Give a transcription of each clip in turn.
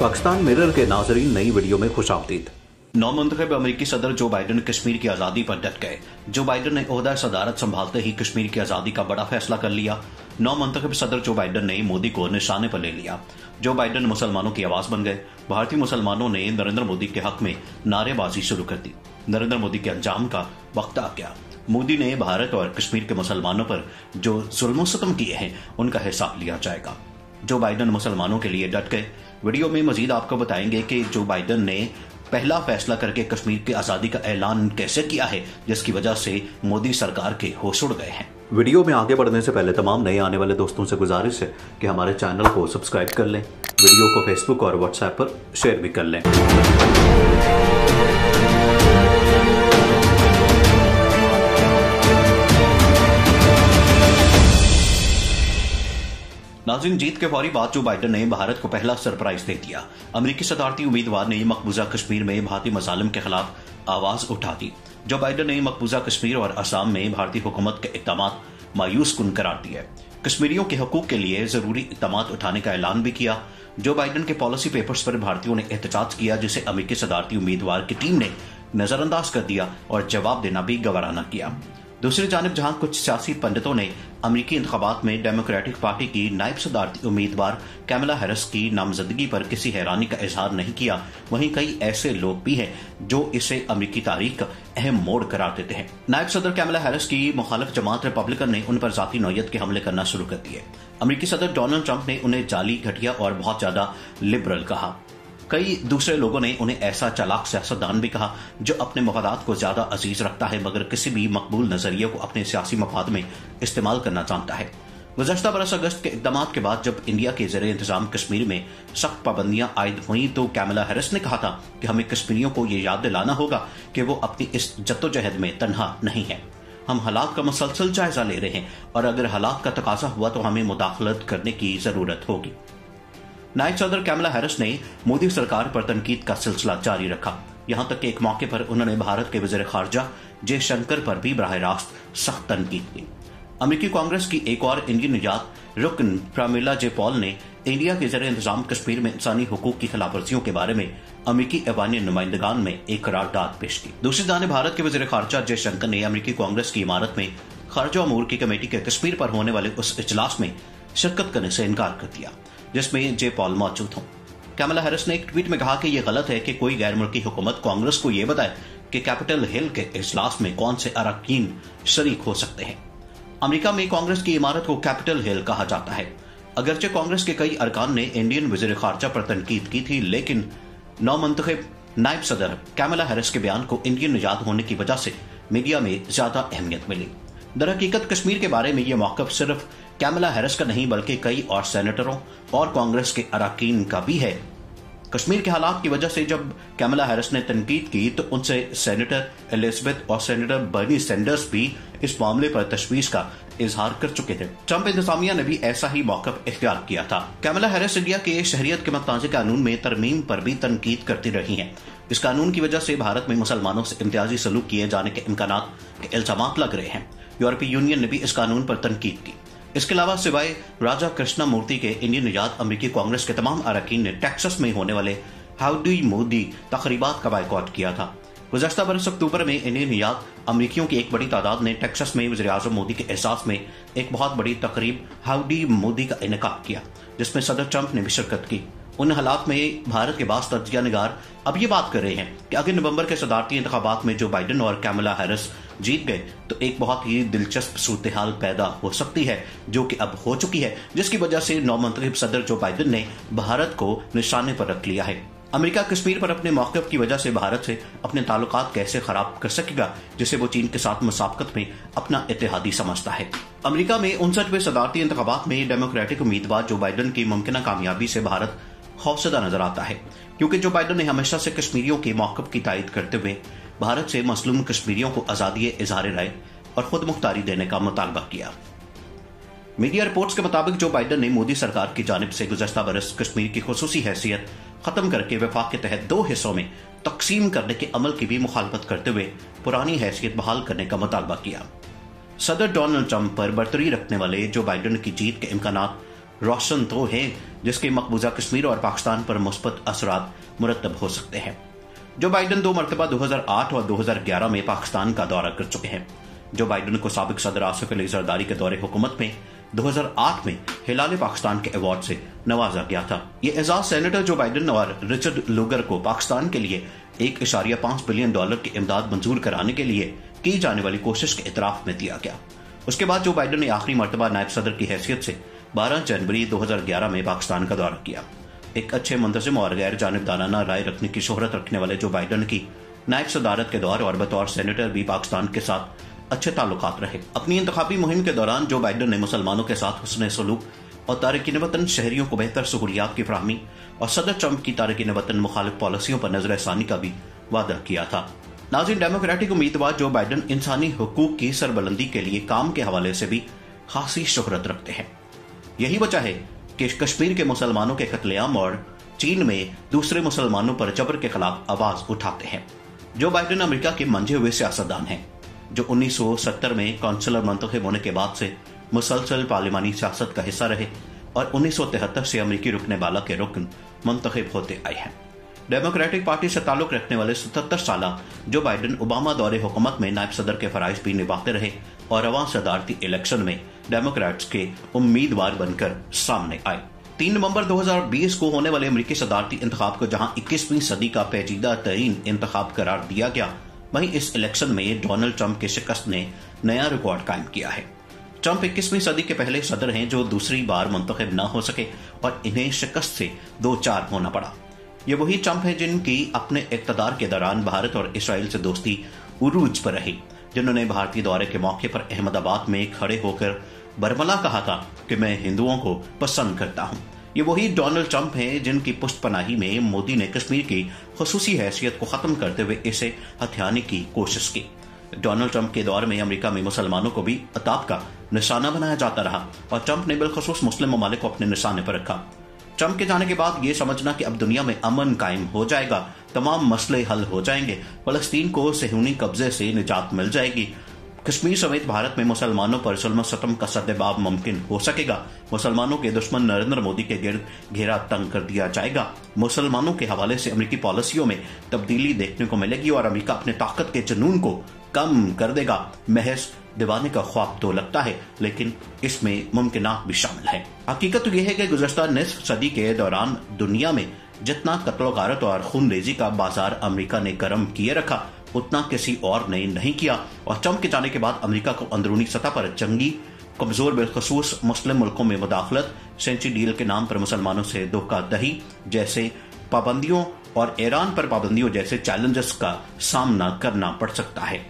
Pakistan mirror के नाजरीन नई वीडियो में खुशामदीद। नौमुंतखब अमेरिकी सदर जो बाइडन कश्मीर की आजादी पर डट गए। जो बाइडन ने ओहदा सदारत संभालते ही कश्मीर की आजादी का बड़ा फैसला कर लिया। नौमुंतखब सदर जो बाइडन ने मोदी को निशाने पर ले लिया। जो बाइडन मुसलमानों की आवाज बन गए। भारतीय मुसलमानों ने नरेंद्र मोदी के हक में नारेबाजी शुरू कर दी। नरेंद्र मोदी के अंजाम का वक्त आ गया। मोदी ने भारत और कश्मीर के मुसलमानों पर जो जुल्म सितम किए हैं उनका हिसाब लिया जाएगा। जो बाइडन मुसलमानों के लिए डट गए। वीडियो में मजीद आपको बताएंगे कि जो बाइडन ने पहला फैसला करके कश्मीर की आजादी का ऐलान कैसे किया है, जिसकी वजह से मोदी सरकार के होश उड़ गए हैं। वीडियो में आगे बढ़ने से पहले तमाम नए आने वाले दोस्तों से गुजारिश है कि हमारे चैनल को सब्सक्राइब कर लें, वीडियो को फेसबुक और व्हाट्सएप पर शेयर भी कर लें। नाज़रीन, जीत के फौरी बाद जो बाइडन ने भारत को पहला सरप्राइज दे दिया। अमेरिकी सदारती उम्मीदवार ने मकबूजा कश्मीर में भारतीय मसालिम के खिलाफ आवाज उठा दी। जो बाइडन ने मकबूजा कश्मीर और असम में भारतीय हुकूमत के इक़दाम मायूस कुन करार दिए। कश्मीरियों के हकूक के लिए जरूरी इक़दाम उठाने का ऐलान भी किया। जो बाइडन के पॉलिसी पेपर्स पर भारतीयों ने एहतजाज किया, जिसे अमेरिकी सदारती उम्मीदवार की टीम ने नजरअंदाज कर दिया और जवाब देना भी गवारा न किया। दूसरी जानिब जहां कुछ सियासी पंडितों ने अमेरिकी इंतखाबात में डेमोक्रेटिक पार्टी की नायब सदारती उम्मीदवार कैमला हैरिस की नामजदगी पर किसी हैरानी का इजहार नहीं किया, वहीं कई ऐसे लोग भी हैं जो इसे अमेरिकी तारीख का अहम मोड़ करार देते हैं। नायब सदर कैमला हैरिस की मुखालिफ जमात रिपब्लिकन ने उन पर जाती नौयत के हमले करना शुरू कर दिए। अमेरिकी सदर डोनाल्ड ट्रंप ने उन्हें जाली, घटिया और बहुत ज्यादा लिबरल कहा। कई दूसरे लोगों ने उन्हें ऐसा चालाक सियासतदान भी कहा जो अपने मफादात को ज्यादा अजीज रखता है, मगर किसी भी मकबूल नजरिए को अपने सियासी मफाद में इस्तेमाल करना जानता है। गुज़श्ता बरस अगस्त के इक़दाम के बाद जब इंडिया के ज़ेरे इंतजाम कश्मीर में सख्त पाबंदियां आयद हुई, तो कैमला हैरिस ने कहा था कि हमें कश्मीरियों को ये याद दिलाना होगा कि वो अपनी इस जद्दोजहद में तन्हा नहीं है। हम हालात का मुसलसल जायजा ले रहे हैं और अगर हालात का तकाजा हुआ तो हमें मुदाखलत करने की जरूरत होगी। नायब सदर कैमला हैरिस ने मोदी सरकार पर तनकीद का सिलसिला जारी रखा। यहां तक कि एक मौके पर उन्होंने भारत के वज़ीर ख़ारजा जयशंकर पर भी बराह रास्त सख्त तनकीद की। अमेरिकी कांग्रेस की एक और इंडियन निजात रुकन प्रमिला जे पॉल ने इंडिया के ज़रिए इंतजाम कश्मीर में इंसानी हुकूक की खिलाफवर्जियों के बारे में अमेरिकी ऐवानी नुमाइंदगान में एक करारदाद पेश की। दूसरी जानिब भारत के वज़ीर ख़ारजा जयशंकर ने अमेरिकी कांग्रेस की इमारत में खारजा अमूर की कमेटी के कश्मीर पर होने वाले उस इजलास में शिरकत करने से इनकार कर दिया जिसमें जे पॉल मौजूद हों। कैमला हैरिस ने एक ट्वीट में कहा कि यह गलत है कि कोई गैर मुल्की हुकूमत कांग्रेस को यह बताए कि कैपिटल हिल के इजलास में कौन से अरकान शरीक हो सकते हैं। अमेरिका में कांग्रेस की इमारत को कैपिटल हिल कहा जाता है। अगरचे कांग्रेस के कई अरकान ने इंडियन वज़ीर ख़ारजा पर तनकीद की थी, लेकिन नौमुंतखब नायब सदर कैमला हैरिस के बयान को इंडियन निजात होने की वजह से मीडिया में ज्यादा अहमियत मिली। दरहकीकत कश्मीर के बारे में यह मौक़िफ़ सिर्फ कैमला हैरिस का नहीं बल्कि कई और सेनेटरों और कांग्रेस के अरकान का भी है। कश्मीर के हालात की वजह से जब कैमला हैरिस ने तनकीद की तो उनसे सेनेटर एलिजाबेथ और सेनेटर बर्नी सैंडर्स भी इस मामले पर तशवीश का इजहार कर चुके थे। ट्रंप इंतजामिया ने भी ऐसा ही मौक़िफ़ इख्तियार किया था। कैमला हैरिस इंडिया के शहरियत के मतनाज़े कानून में तरमीम पर भी तनकीद करती रही हैं। इस कानून की वजह से भारत में मुसलमानों से इम्तियाजी सलूक किए जाने के इम्कानात के इल्जामात लग रहे हैं। यूरोपीय यूनियन ने भी इस कानून पर तनकीद की। इसके अलावा सिवाय राजा कृष्णा मूर्ति के इंडियन निजात अमेरिकी कांग्रेस के तमाम अरकान ने टेक्सास में होने वाले हाउडी मोदी तकरीबात का बायकॉट किया था। गुज़श्ता बरस अक्टूबर में इंडियन निजात अमेरिकियों की एक बड़ी तादाद ने टेक्सास में वज़ीर आज़म मोदी के एहसास में एक बहुत बड़ी तकरीब हाउडी मोदी का इनेकाद किया, जिसमें सदर ट्रंप ने भी शिरकत की। उन हालात में भारत के बास तज्जिया निगार अब ये बात कर रहे हैं कि अगर नवंबर के सदारती इंतखाबात में जो बाइडन और कैमला हैरिस जीत गए तो एक बहुत ही दिलचस्प सूरत हाल पैदा हो सकती है, जो कि अब हो चुकी है, जिसकी वजह से नौमुंतखब सदर जो बाइडन ने भारत को निशाने पर रख लिया है। अमेरिका कश्मीर पर अपने मौक़िफ़ की वजह से भारत से अपने ताल्लुकात कैसे खराब कर सकेगा, जिसे वो चीन के साथ मुसाफकत में अपना इत्तेहादी समझता है। अमेरिका में 59वें सदारती इंतखाबात में डेमोक्रेटिक उम्मीदवार जो बाइडन की मुमकिन कामयाबी से भारत खौफजदा नजर आता है, क्योंकि जो बाइडन ने हमेशा से कश्मीरियों के मौक़िफ़ की तायद करते हुए भारत से मसलूम कश्मीरियों को आज़ादी इज़हार राय और खुद मुख्तारी देने का मुतालबा किया। मीडिया रिपोर्ट्स के मुताबिक जो बाइडन ने मोदी सरकार की जानिब से गुज़श्ता बरस कश्मीर की खुसूसी हैसियत खत्म करके वफाक के तहत 2 हिस्सों में तकसीम करने के अमल की भी मुखालफत करते हुए पुरानी हैसियत बहाल करने का मुतालबा किया। सदर डोनाल्ड ट्रंप पर बरतरी रखने वाले जो बाइडन की जीत के इम्कानात रोशन तो है जिसके मकबूजा कश्मीर और पाकिस्तान पर मुस्बत असरात मुरतब हो सकते हैं। जो बाइडन 2 मरतबा 2008 और 2011 में पाकिस्तान का दौरा कर चुके हैं। जो बाइडन को साबिक सदर आसिफ अली जरदारी के दौरे हुकूमत में 2008 में हिलाल पाकिस्तान के अवार्ड से नवाजा गया था। ये एजाज सेनेटर जो बाइडन और रिचर्ड लूगर को पाकिस्तान के लिए $1.5 बिलियन की इमदाद मंजूर कराने के लिए की जाने वाली कोशिश के इतराफ में दिया गया। उसके बाद जो बाइडन ने आखिरी मरतबा नायब सदर की हैसियत से 12 जनवरी 2011 में पाकिस्तान का दौरा किया। एक अच्छे मुंतज़िम और गैर जानिबदाराना राय रखने की शोहरत रखने वाले जो बाइडन की नायब सदारत के दौर और बतौर सेनेटर भी पाकिस्तान के साथ अच्छे ताल्लुकात रहे। अपनी इंतखाबी मुहिम के दौरान जो बाइडन ने मुसलमानों के साथ हुस्न सलूक और तारकीन वतन शहरियों को बेहतर सहूलियात की फराहमी और सदर ट्रंप की तारकीन वतन मुखालिफ पॉलिसियों पर नजरसानी का भी वादा किया था। नाज़रीन, डेमोक्रेटिक उम्मीदवार जो बाइडन इंसानी हुकूक की सरबलंदी के लिए काम के हवाले से भी खासी शोहरत रखते हैं। यही वजह है कि कश्मीर के मुसलमानों के कत्लेआम और चीन में दूसरे मुसलमानों पर जबर के खिलाफ आवाज उठाते हैं। जो बाइडन अमेरिका के मंझे हुए सियासतदान हैं जो 1970 में काउंसिलर मुंतखब होने के बाद से मुसलसल पार्लिमानी सियासत का हिस्सा रहे और 1973 से अमेरिकी रुकने वाला के रुकन मुंतखब होते आए हैं। डेमोक्रेटिक पार्टी से ताल्लुक रखने वाले 77 साल जो बाइडन ओबामा दौरे हुकूमत में नायब सदर के फराइज भी निभाते रहे और रवां सदारती इलेक्शन में डेमोक्रेट्स के उम्मीदवार बनकर सामने आए। 3 नवंबर 2020 को होने वाले अमेरिकी सदारती इंतखाब को जहां 21वीं सदी का पेचीदा तरीन इंतखाब करार दिया गया, वहीं इस इलेक्शन में डोनाल्ड ट्रंप की शिकस्त ने नया रिकॉर्ड कायम किया है। ट्रंप 21वीं सदी के पहले सदर हैं जो दूसरी बार मुंतखब न हो सके और इन्हें शिकस्त से 2-4 होना पड़ा। ये वही ट्रंप हैं जिनकी अपने इक़्तिदार के दौरान भारत और इसराइल से दोस्ती उरूज पर रही, जिन्होंने भारतीय दौरे के मौके पर अहमदाबाद में खड़े होकर बरमला कहा था कि मैं हिंदुओं को पसंद करता हूं। ये वही डोनाल्ड ट्रंप हैं जिनकी पुष्टपनाही में मोदी ने कश्मीर की खुसूसी हैसियत को खत्म करते हुए इसे हथियाने की कोशिश की। डोनाल्ड ट्रंप के दौर में अमेरिका में मुसलमानों को भी अताब का निशाना बनाया जाता रहा और ट्रंप ने बिलखसूस मुस्लिम ममालिक को अपने निशाने पर रखा। ट्रंप के जाने के बाद ये समझना कि अब दुनिया में अमन कायम हो जाएगा, तमाम मसले हल हो जाएंगे, फलस्तीन को सहूनी कब्जे से निजात मिल जाएगी, कश्मीर समेत भारत में मुसलमानों पर जुल्म सतम का सद्देबाब मुमकिन हो सकेगा, मुसलमानों के दुश्मन नरेंद्र मोदी के गिर्द घेरा तंग कर दिया जाएगा, मुसलमानों के हवाले से अमेरिकी पॉलिसियों में तब्दीली देखने को मिलेगी और अमेरिका अपने ताकत के जुनून को कम कर देगा। महज दीवाने का ख्वाब तो लगता है, लेकिन इसमें मुमकिनात भी शामिल है। हकीकत तो यह है कि गुज़श्ता निस्फ सदी के दौरान दुनिया में जितना कत्ल गारत और खूनरेजी का बाजार अमेरिका ने गर्म किए रखा, उतना किसी और ने नहीं किया। और ट्रंप के जाने के बाद अमेरिका को अंदरूनी सतह पर जंगी कमजोर बिलखसूस मुस्लिम मुल्कों में मुदाखलत, सेंची डील के नाम पर मुसलमानों से धोखाधड़ी जैसे पाबंदियों और ईरान पर पाबंदियों जैसे चैलेंजेस का सामना करना पड़ सकता है।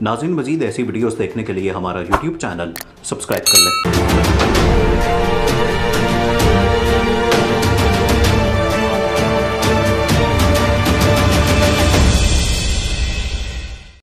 नाज़रीन, मजीद ऐसी वीडियोस देखने के लिए हमारा YouTube चैनल सब्सक्राइब कर लें।